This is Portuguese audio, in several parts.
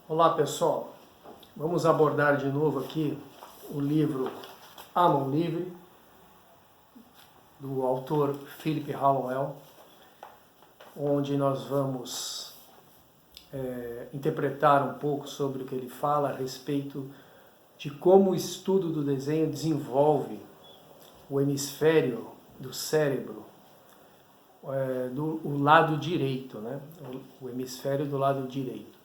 Olá pessoal, vamos abordar de novo aqui o livro A Mão Livre, do autor Philip Hallowell, onde nós vamos interpretar um pouco sobre o que ele fala a respeito de como o estudo do desenho desenvolve o hemisfério do cérebro, do lado direito, né? O hemisfério do lado direito.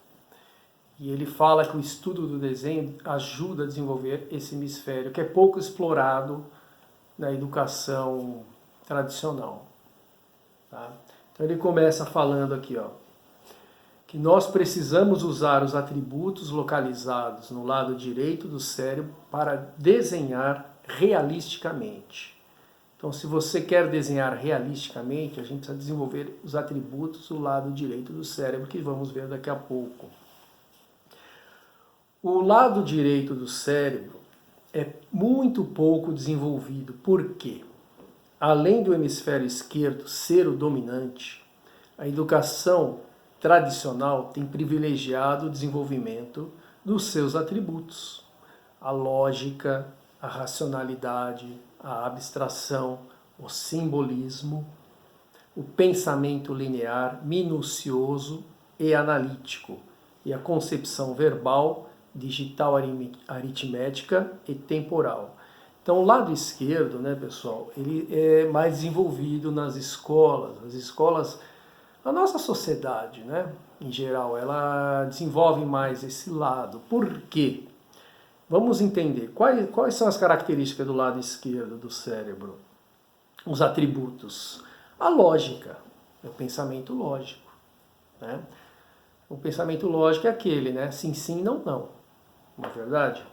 E ele fala que o estudo do desenho ajuda a desenvolver esse hemisfério, que é pouco explorado na educação tradicional. Tá? Então ele começa falando aqui, ó, que nós precisamos usar os atributos localizados no lado direito do cérebro para desenhar realisticamente. Então, se você quer desenhar realisticamente, a gente precisa desenvolver os atributos do lado direito do cérebro, que vamos ver daqui a pouco. O lado direito do cérebro é muito pouco desenvolvido. Por quê? Além do hemisfério esquerdo ser o dominante, a educação tradicional tem privilegiado o desenvolvimento dos seus atributos. A lógica, a racionalidade, a abstração, o simbolismo, o pensamento linear, minucioso e analítico, e a concepção verbal, digital, aritmética e temporal. Então, o lado esquerdo, né, pessoal, ele é mais desenvolvido nas escolas. As escolas, a nossa sociedade, né, em geral, ela desenvolve mais esse lado. Por quê? Vamos entender quais são as características do lado esquerdo do cérebro. Os atributos. A lógica, é o pensamento lógico, né? O pensamento lógico é aquele, né? Sim, sim, não, não. Não é verdade?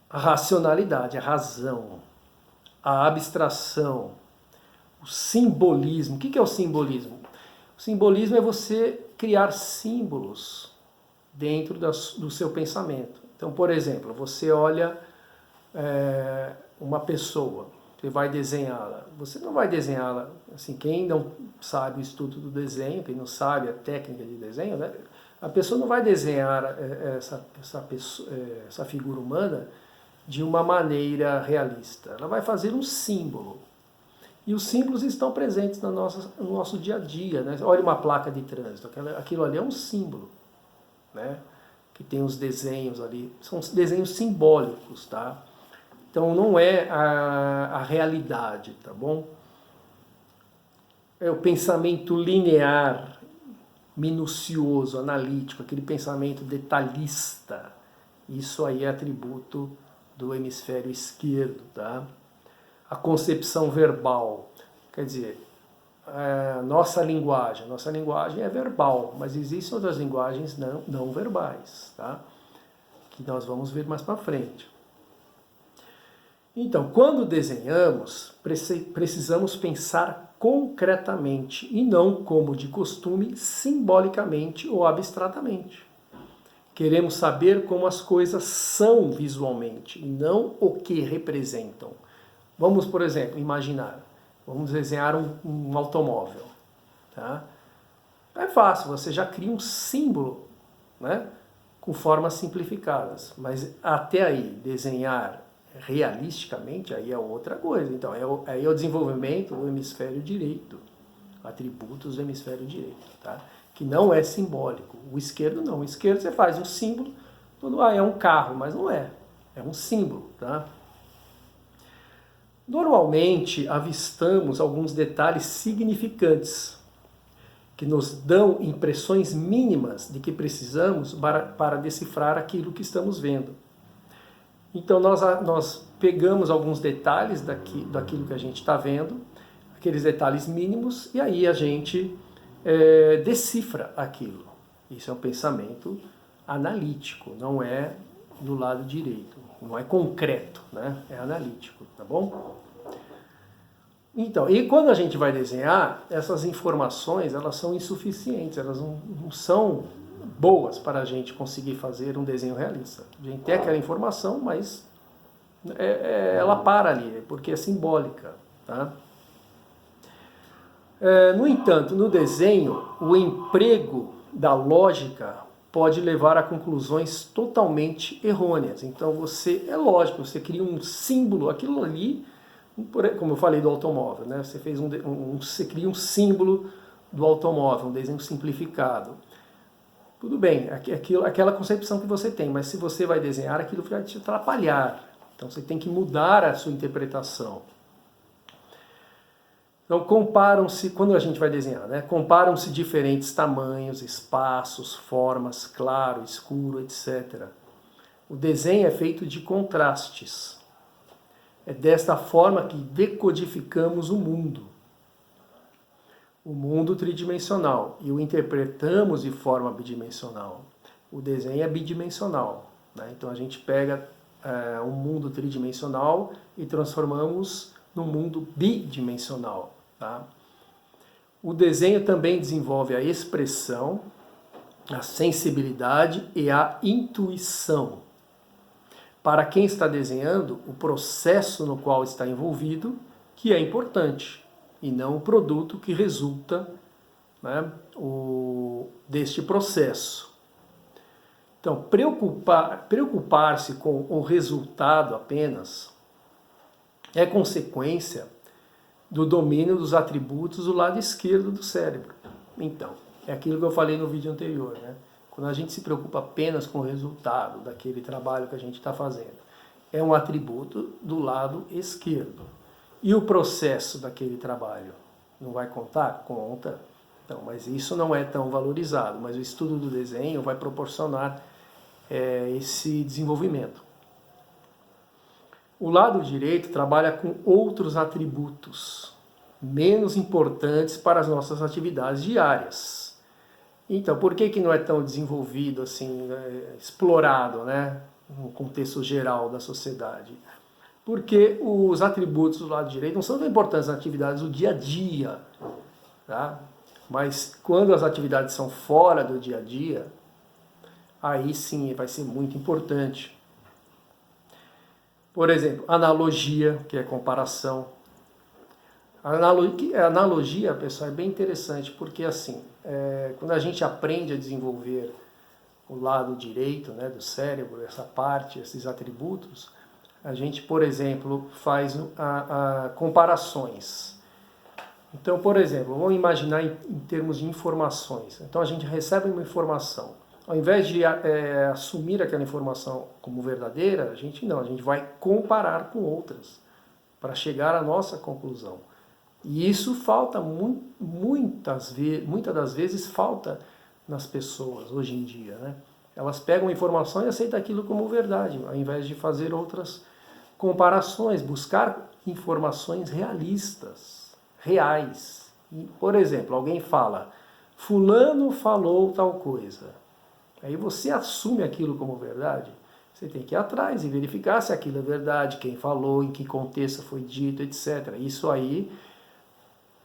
A racionalidade, a razão, a abstração, o simbolismo. O que é o simbolismo? O simbolismo é você criar símbolos dentro do seu pensamento. Então, por exemplo, você olha uma pessoa, você vai desenhá-la. Você não vai desenhá-la, assim, quem não sabe o estudo do desenho, quem não sabe a técnica de desenho, né? A pessoa não vai desenhar essa figura humana de uma maneira realista. Ela vai fazer um símbolo. E os símbolos estão presentes no nosso dia a dia, né? Olha uma placa de trânsito, aquilo ali é um símbolo, né? Que tem os desenhos ali, são desenhos simbólicos, tá? Então não é a realidade, tá bom? É o pensamento linear, minucioso, analítico, aquele pensamento detalhista. Isso aí é atributo do hemisfério esquerdo, tá? A concepção verbal, quer dizer, nossa linguagem é verbal, mas existem outras linguagens não verbais, tá? Que nós vamos ver mais para frente. Então, quando desenhamos, precisamos pensar concretamente e não, como de costume, simbolicamente ou abstratamente. Queremos saber como as coisas são visualmente e não o que representam. Vamos, por exemplo, imaginar. Vamos desenhar um automóvel. Tá? É fácil, você já cria um símbolo, né, com formas simplificadas. Mas até aí, desenhar realisticamente, aí é outra coisa. Então, aí é o desenvolvimento do hemisfério direito. Atributos do hemisfério direito, tá? Que não é simbólico. O esquerdo não. O esquerdo você faz um símbolo, é um carro, mas não é. É um símbolo, tá? Normalmente, avistamos alguns detalhes significantes que nos dão impressões mínimas de que precisamos para decifrar aquilo que estamos vendo. Então, nós pegamos alguns detalhes daquilo que a gente está vendo, aqueles detalhes mínimos, e aí a gente decifra aquilo. Isso é um pensamento analítico, não é do lado direito, não é concreto, né? É analítico, tá bom? Então, e quando a gente vai desenhar, essas informações, elas são insuficientes, elas não são boas para a gente conseguir fazer um desenho realista. A gente tem aquela informação, mas ela para ali, porque é simbólica, tá? No entanto, no desenho, o emprego da lógica pode levar a conclusões totalmente errôneas. Então é lógico, você cria um símbolo, aquilo ali, como eu falei do automóvel, né? Você fez você cria um símbolo do automóvel, um desenho simplificado. Tudo bem, aquela concepção que você tem, mas se você vai desenhar, aquilo vai te atrapalhar. Então você tem que mudar a sua interpretação. Então comparam-se, quando a gente vai desenhar, né? Comparam-se diferentes tamanhos, espaços, formas, claro, escuro, etc. O desenho é feito de contrastes. É desta forma que decodificamos o mundo tridimensional, e o interpretamos de forma bidimensional. O desenho é bidimensional, né? Então a gente pega um mundo tridimensional e transformamos no mundo bidimensional. Tá? O desenho também desenvolve a expressão, a sensibilidade e a intuição. Para quem está desenhando, o processo no qual está envolvido, que é importante, e não o produto que resulta, né, deste processo. Então, preocupar-se com o resultado apenas é consequência do domínio dos atributos do lado esquerdo do cérebro. Então, é aquilo que eu falei no vídeo anterior, né? Quando a gente se preocupa apenas com o resultado daquele trabalho que a gente está fazendo, é um atributo do lado esquerdo. E o processo daquele trabalho não vai contar? Conta. Então, mas isso não é tão valorizado, mas o estudo do desenho vai proporcionar esse desenvolvimento. O lado direito trabalha com outros atributos, menos importantes para as nossas atividades diárias. Então, por que não é tão desenvolvido, assim, explorado, né, no contexto geral da sociedade? Porque os atributos do lado direito não são tão importantes nas atividades do dia a dia, tá? Mas quando as atividades são fora do dia a dia, aí sim vai ser muito importante. Por exemplo, analogia, que é comparação. A analogia, pessoal, é bem interessante, porque assim, quando a gente aprende a desenvolver o lado direito, né, do cérebro, essa parte, esses atributos, a gente, por exemplo, faz comparações. Então, por exemplo, vamos imaginar em termos de informações. Então a gente recebe uma informação. Ao invés de assumir aquela informação como verdadeira, a gente vai comparar com outras para chegar à nossa conclusão. E isso falta muitas das vezes falta nas pessoas hoje em dia, né? Elas pegam a informação e aceitam aquilo como verdade, ao invés de fazer outras comparações, buscar informações realistas, reais. E, por exemplo, alguém fala, fulano falou tal coisa. Aí você assume aquilo como verdade, você tem que ir atrás e verificar se aquilo é verdade, quem falou, em que contexto foi dito, etc. Isso aí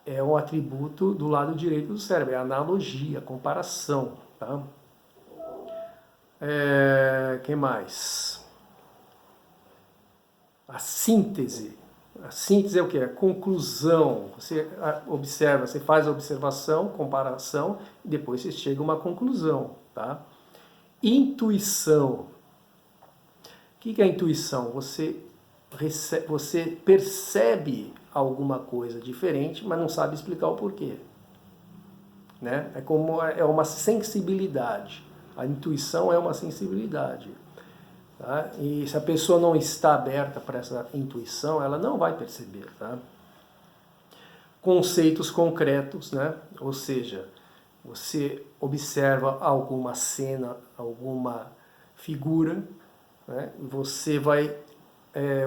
é um atributo do lado direito do cérebro, é a analogia, a comparação. Tá? Que mais? A síntese. A síntese é o quê? A conclusão. Você observa, você faz a observação, comparação, e depois você chega a uma conclusão. Tá? Intuição. O que é intuição? Você percebe alguma coisa diferente, mas não sabe explicar o porquê. Né? É uma sensibilidade. A intuição é uma sensibilidade. Tá? E se a pessoa não está aberta para essa intuição, ela não vai perceber. Tá? Conceitos concretos, né? Ou seja, você observa alguma cena, alguma figura, né? Você vai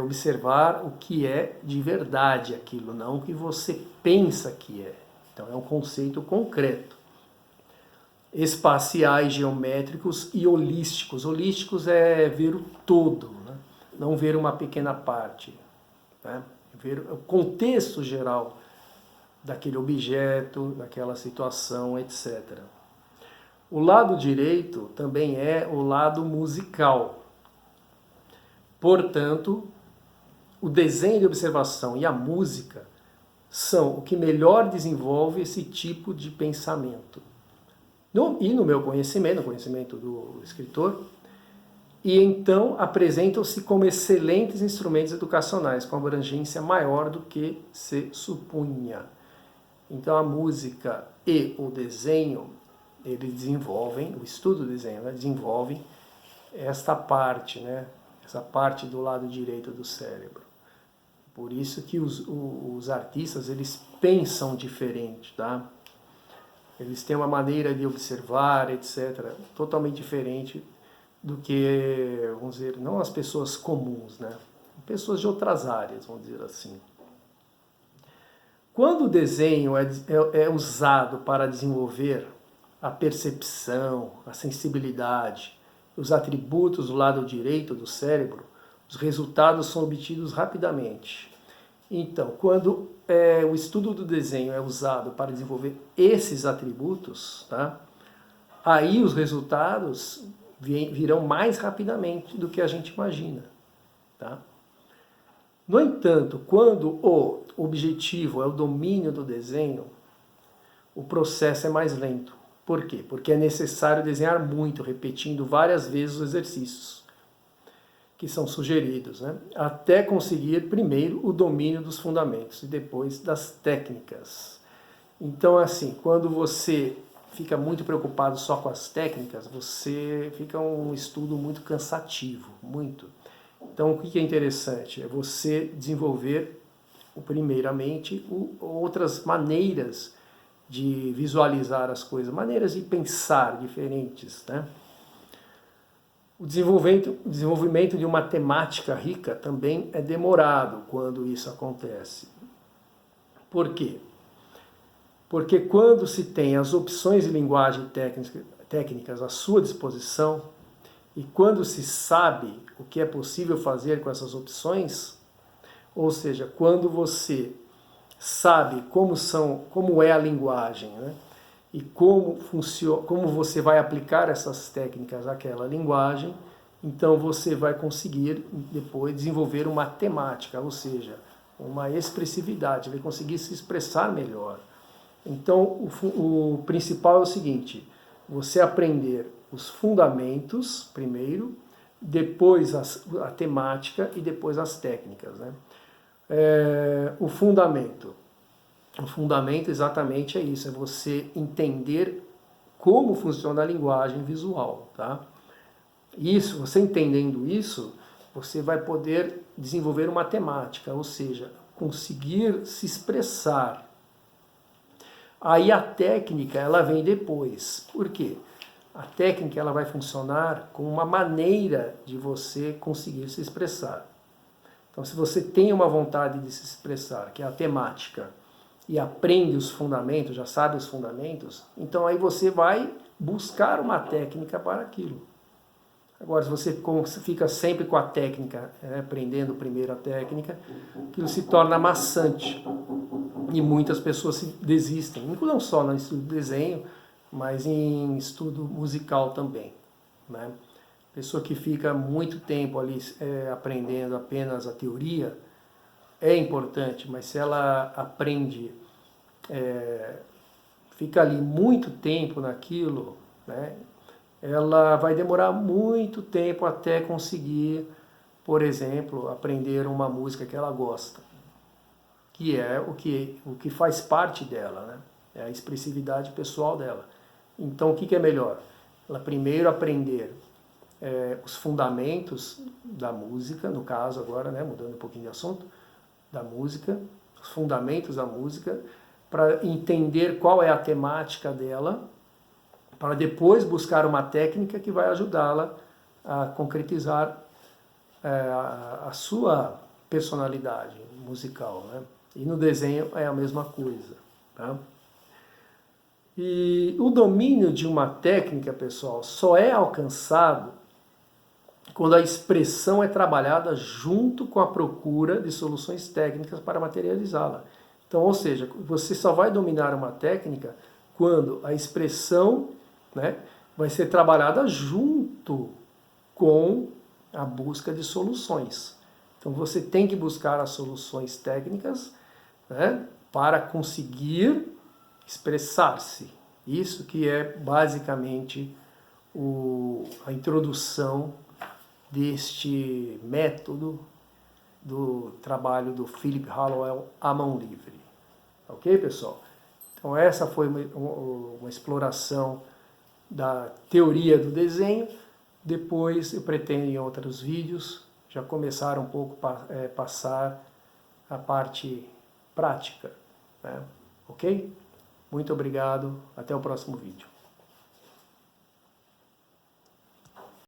observar o que é de verdade aquilo, não o que você pensa que é. Então é um conceito concreto. Espaciais, geométricos e holísticos. Holísticos é ver o todo, né? Não ver uma pequena parte. Né? Ver o contexto geral daquele objeto, daquela situação, etc. O lado direito também é o lado musical. Portanto, o desenho de observação e a música são o que melhor desenvolve esse tipo de pensamento. E no meu conhecimento, no conhecimento do escritor, e então apresentam-se como excelentes instrumentos educacionais, com abrangência maior do que se supunha. Então a música e o desenho, eles desenvolvem, o estudo do desenho, né, desenvolve esta parte, né, essa parte do lado direito do cérebro. Por isso que os artistas, eles pensam diferente, tá? Eles têm uma maneira de observar, etc., totalmente diferente do que, vamos dizer, não as pessoas comuns, né? Pessoas de outras áreas, vamos dizer assim. Quando o desenho é usado para desenvolver a percepção, a sensibilidade, os atributos do lado direito do cérebro, os resultados são obtidos rapidamente. Então, quando o estudo do desenho é usado para desenvolver esses atributos, tá? Aí os resultados virão mais rapidamente do que a gente imagina. Tá? No entanto, quando o objetivo é o domínio do desenho, o processo é mais lento. Por quê? Porque é necessário desenhar muito, repetindo várias vezes os exercícios que são sugeridos, né? Até conseguir primeiro o domínio dos fundamentos e depois das técnicas. Então, assim, quando você fica muito preocupado só com as técnicas, você fica um estudo muito cansativo, muito. Então, o que é interessante? É você desenvolver, primeiramente, outras maneiras de visualizar as coisas, maneiras de pensar diferentes, né? O desenvolvimento de uma temática rica também é demorado quando isso acontece. Por quê? Porque quando se tem as opções de linguagem técnicas à sua disposição, e quando se sabe o que é possível fazer com essas opções, ou seja, quando você sabe como é a linguagem, né? E como você vai aplicar essas técnicas àquela linguagem, então você vai conseguir depois desenvolver uma temática, ou seja, uma expressividade, vai conseguir se expressar melhor. Então o principal é o seguinte: você aprender os fundamentos primeiro, depois a temática e depois as técnicas, né? O fundamento exatamente é isso, é você entender como funciona a linguagem visual, tá? Isso, você entendendo isso, você vai poder desenvolver uma temática, ou seja, conseguir se expressar. Aí a técnica, ela vem depois. Por quê? A técnica, ela vai funcionar como uma maneira de você conseguir se expressar. Então, se você tem uma vontade de se expressar, que é a temática, e aprende os fundamentos, já sabe os fundamentos, então aí você vai buscar uma técnica para aquilo. Agora, se você fica sempre com a técnica, aprendendo primeiro a técnica, aquilo se torna maçante. E muitas pessoas desistem, não só no estudo de desenho, mas em estudo musical também, né? Pessoa que fica muito tempo ali aprendendo apenas a teoria, é importante, mas se ela aprende, fica ali muito tempo naquilo, né, ela vai demorar muito tempo até conseguir, por exemplo, aprender uma música que ela gosta, que é o que faz parte dela, né, é a expressividade pessoal dela. Então, o que é melhor? Ela primeiro aprender os fundamentos da música, no caso agora, né, mudando um pouquinho de assunto, da música, os fundamentos da música, para entender qual é a temática dela, para depois buscar uma técnica que vai ajudá-la a concretizar a sua personalidade musical, né? E no desenho é a mesma coisa, tá? E o domínio de uma técnica, pessoal, só é alcançado quando a expressão é trabalhada junto com a procura de soluções técnicas para materializá-la. Então, ou seja, você só vai dominar uma técnica quando a expressão, né, vai ser trabalhada junto com a busca de soluções. Então, você tem que buscar as soluções técnicas, né, para conseguir expressar-se. Isso que é basicamente a introdução deste método do trabalho do Philip Hallowell à mão livre. Ok, pessoal? Então essa foi uma exploração da teoria do desenho. Depois eu pretendo em outros vídeos já começar um pouco passar a parte prática, né? Ok? Muito obrigado, até o próximo vídeo.